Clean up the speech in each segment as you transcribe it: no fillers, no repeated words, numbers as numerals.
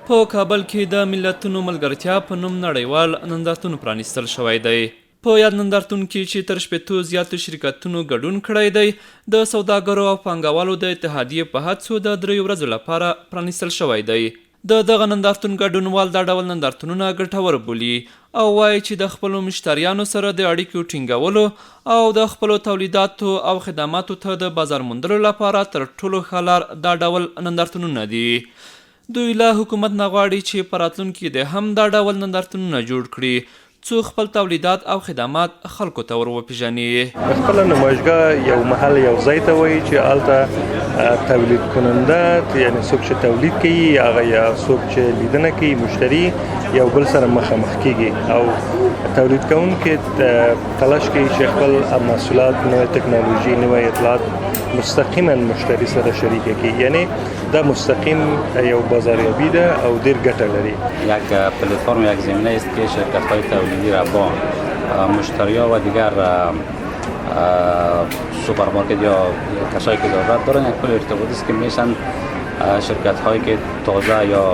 په کابل کې د ملتونو ملګرتیا په نوم نړیوال نندارتون پرانیستل شوی دی. په یاد نندارتون کې چې تر 80 زیاتو شرکتونو ګډون کړی دی، د سوداګرو او پانګوالو د اتحادیې په هڅو د 3 ورځو لپاره پرانیستل شوی دی. د دغه نندارتون ګډونوال دا ډول نندارتونونه ګټور بولي او وایي چې د خپلو مشتریانو سره د اړیکو ټینګولو او د خپلو تولیداتو او خدماتو ته د بازار موندلو لپاره تر ټولو ښه لار دا ډول نندارتونونه دي. دوی له حکومت نه غواړي چې په راتلونکي کې د هم دا ډول نندارتونونه جوړ کړي څو خپل تولیدات او خدمات خلکو ته ور وپېژني. خپله نمایشګاه یو محل یو ځای ته وایي چې هلته تولید کننده یعنې څوک چې تولید کوي هغه یا څوک چې لیدنه کوي مشتري یو بل سره مخامخ کیږي او تولید کوونکي تلاش کوي چې خپل محصولات نوې تکنالوژي نوې اطلاعات مستقیما مشتری سره شریک کړي، یعنی دا مستقیم یو بازاریابی ده او ډیر ګټه لري. یک پلتفرم، یک زمینه است که شرکت‌های تولیدی را با مشتری‌ها و دیگر سوپرمارکت یا کسایی که ضرورت دارن یک پل ارتباطی است که میشن شرکت‌هایی که تازه یا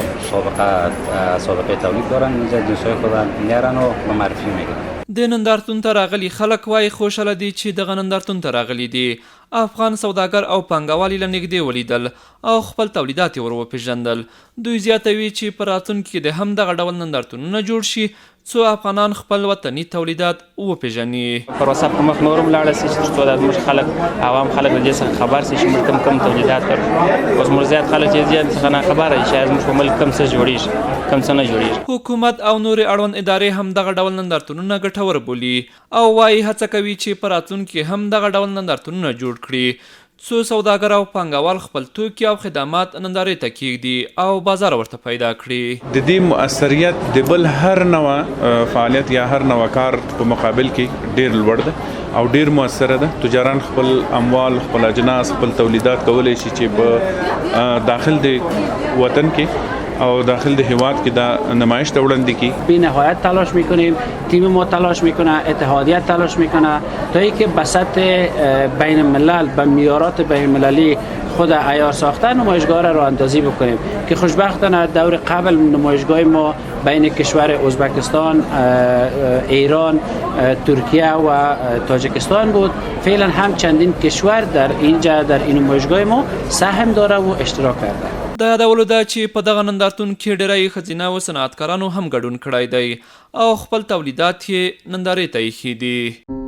سابقه تولید دارن اینجا جنس‌های خود میارن و به معرفی میگیرن. د نندارتون ته راغلي خلک وایي خوشحاله دي چې دغه نندارتون ته راغلي دي. افغان سوداګر او پانګوال یې له نږدې ولیدل او خپل تولیدات یې ور وپېژندل. دوی زیاتوي چې په راتلونکي کې د هم دغه ډول نندارتونونه جوړ شي څو افغانان خپل وطني تولیدات وپېژني. پروسه پر مخ نورم لاړه سي چې تر څو د خلک عوام خلک د دې څخه خبر سي چې موږ کوم تولیدات کوو. اوس موږ زیات خلک چې زیات څخه نه خبره شي چې موږ په ملک کوم څه جوړیږي کوم څه نه جوړیږي. حکومت او نورې اړوند ادارې هم دغه ډول نندارتونونه ګټور بولي او وایي هڅه کوي چې په راتلونکي هم دغه ډول نندارتونونه جوړ کړي څو سوداګر او پانګوال خپل توکي او خدمات نندارې ته کیږدي او بازار ورته پیدا کړي. د دې مؤثریت د بل هر نوع فعالیت یا هر نوع کار په مقابل کې ډیر لوړ ده او ډیر موثره ده. تجاران خپل اموال، خپل اجناس، خپل تولیدات کولی شي چې په داخل د وطن کې او داخل د حیوات کې دا نمایش ته وړاندې کی. بی نهایت تلاش میکنیم، تیم ما تلاش میکنه، اتحادیه تلاش میکنه تا اینکه به سطح بین الملل به معیارات بین المللی خود عیار ساخته نمایشگاه را راه اندازی بکنیم که خوشبختانه دور قبل نمایشگاه ما بین کشور ازبکستان، ایران، ترکیه و تاجیکستان بود. فعلا هم چندین کشور در اینجا در این نمایشگاه ما سهم داره و اشتراک کرده. د یادولو ده چې په دغه نندارتون کې ډېری ښځینه او صنعتکارانو هم ګډون کړی دی او خپل تولیدات یې نندارې ته ایښي دي.